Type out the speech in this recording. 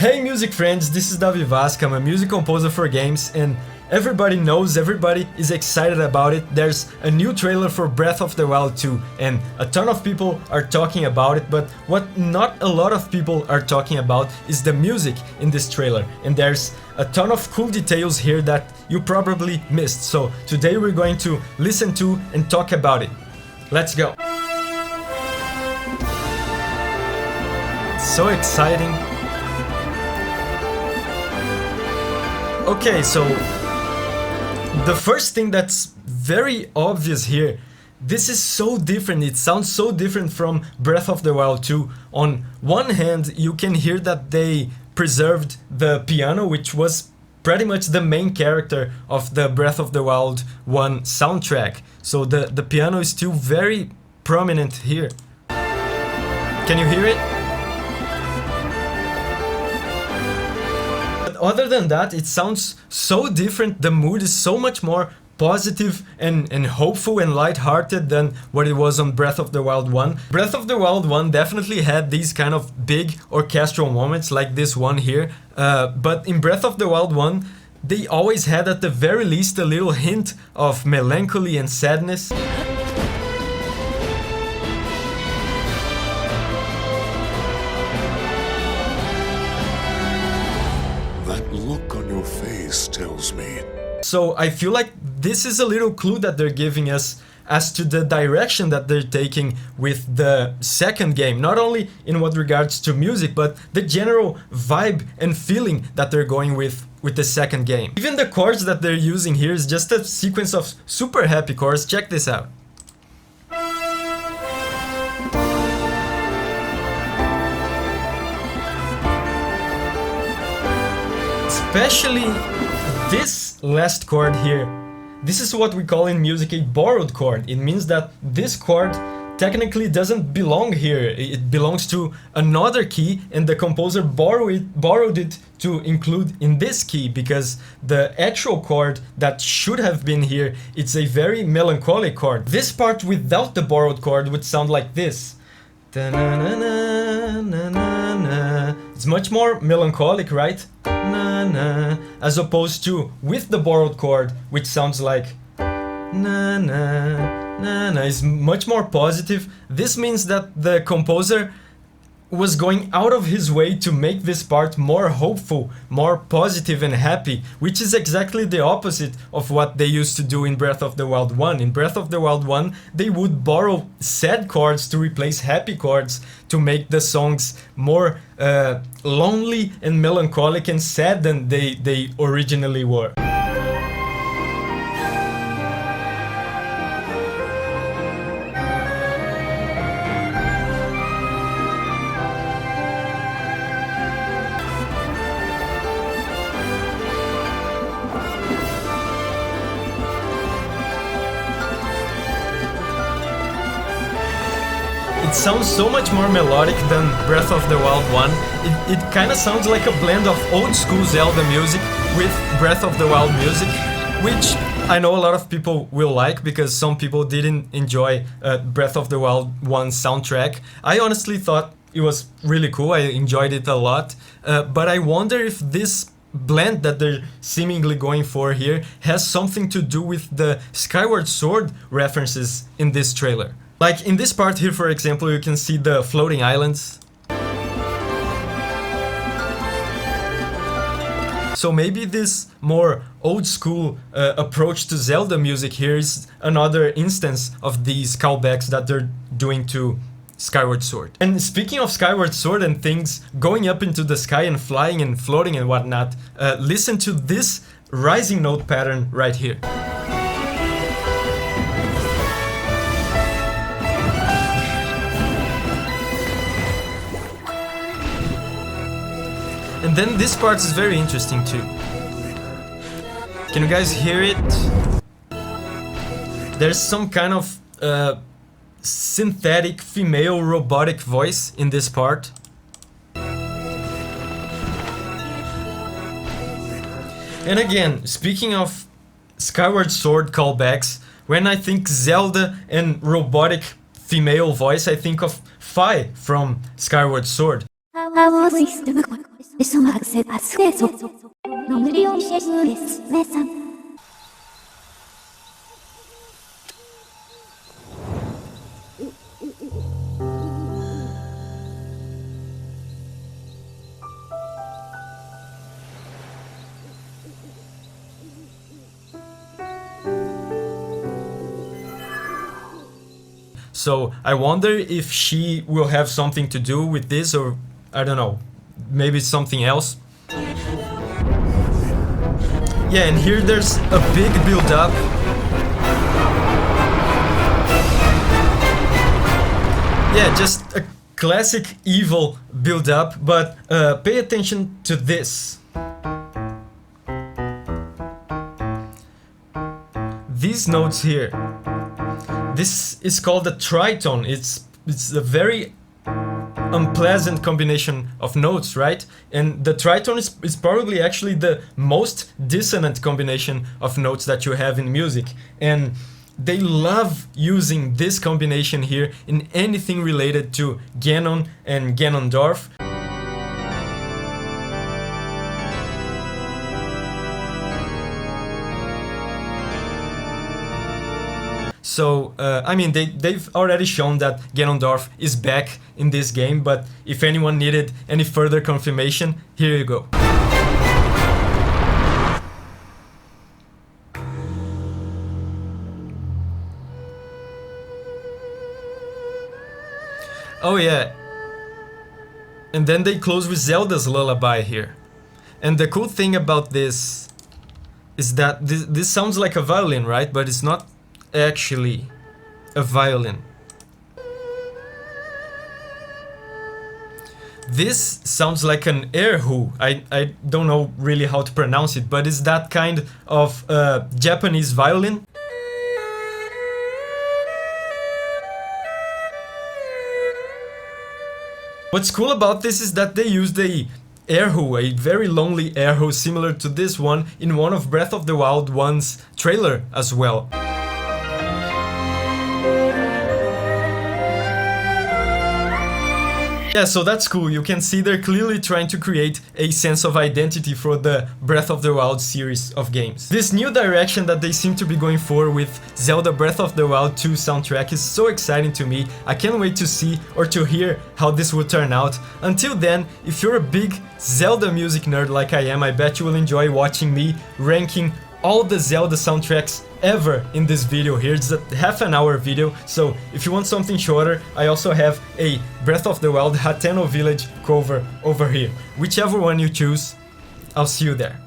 Hey music friends, this is Davi Vasc. I'm a music composer for games and everybody knows, everybody is excited about it. There's a new trailer for Breath of the Wild 2 and a ton of people are talking about it, but what not a lot of people are talking about is the music in this trailer, and there's a ton of cool details here that you probably missed. So today we're going to listen to and talk about it. Let's go! It's so exciting. Okay, so the first thing that's very obvious here, this is so different, it sounds so different from Breath of the Wild 2. On one hand, you can hear that they preserved the piano, which was pretty much the main character of the Breath of the Wild 1 soundtrack. So the piano is still very prominent here. Can you hear it? Other than that, it sounds so different. The mood is so much more positive and hopeful and light-hearted than what it was on Breath of the Wild 1. Breath of the Wild 1 definitely had these kind of big orchestral moments like this one here, but in Breath of the Wild 1 they always had at the very least a little hint of melancholy and sadness. Look on your face tells me. So I feel like this is a little clue that they're giving us as to the direction that they're taking with the second game, not only in what regards to music, but the general vibe and feeling that they're going with the second game. Even the chords that they're using here is just a sequence of super happy chords. Check this out. Especially this last chord here. This is what we call in music a borrowed chord. It means that this chord technically doesn't belong here. It belongs to another key and the composer borrowed it to include in this key, because the actual chord that should have been here, it's a very melancholic chord. This part without the borrowed chord would sound like this. It's much more melancholic, right? As opposed to with the borrowed chord, which sounds like is much more positive. This means that the composer was going out of his way to make this part more hopeful, more positive and happy, which is exactly the opposite of what they used to do in Breath of the Wild 1. In Breath of the Wild 1, they would borrow sad chords to replace happy chords to make the songs more lonely and melancholic and sad than they originally were. It sounds so much more melodic than Breath of the Wild 1. It kind of sounds like a blend of old school Zelda music with Breath of the Wild music, which I know a lot of people will like because some people didn't enjoy Breath of the Wild 1 soundtrack. I honestly thought it was really cool, I enjoyed it a lot, but I wonder if this blend that they're seemingly going for here has something to do with the Skyward Sword references in this trailer. Like in this part here, for example, you can see the floating islands. So maybe this more old school approach to Zelda music here is another instance of these callbacks that they're doing to Skyward Sword. And speaking of Skyward Sword and things going up into the sky and flying and floating and whatnot, listen to this rising note pattern right here. And then this part is very interesting too. Can you guys hear it? There's some kind of synthetic female robotic voice in this part. And again, speaking of Skyward Sword callbacks, when I think Zelda and robotic female voice, I think of Fi from Skyward Sword. So I wonder if she will have something to do with this, or I don't know, maybe something else. Yeah, and here there's a big build-up. Yeah, just a classic evil build-up, but pay attention to this. These notes here. This is called a tritone. It's a very unpleasant combination of notes, right? And the tritone is probably actually the most dissonant combination of notes that you have in music. And they love using this combination here in anything related to Ganon and Ganondorf. So, I mean, they've already shown that Ganondorf is back in this game, but if anyone needed any further confirmation, here you go. Oh yeah. And then they close with Zelda's lullaby here. And the cool thing about this is that this sounds like a violin, right? But it's not actually a violin. This sounds like an erhu. I don't know really how to pronounce it, but it's that kind of Japanese violin. What's cool about this is that they used a erhu, a very lonely erhu similar to this one, in one of Breath of the Wild 1's trailer as well. Yeah, so that's cool. You can see they're clearly trying to create a sense of identity for the Breath of the Wild series of games. This new direction that they seem to be going for with Zelda Breath of the Wild 2 soundtrack is so exciting to me. I can't wait to see or to hear how this will turn out. Until then, if you're a big Zelda music nerd like I am, I bet you will enjoy watching me ranking all the Zelda soundtracks ever in this video here. It's a half-an-hour video, so if you want something shorter, I also have a Breath of the Wild Hateno Village cover over here. Whichever one you choose, I'll see you there.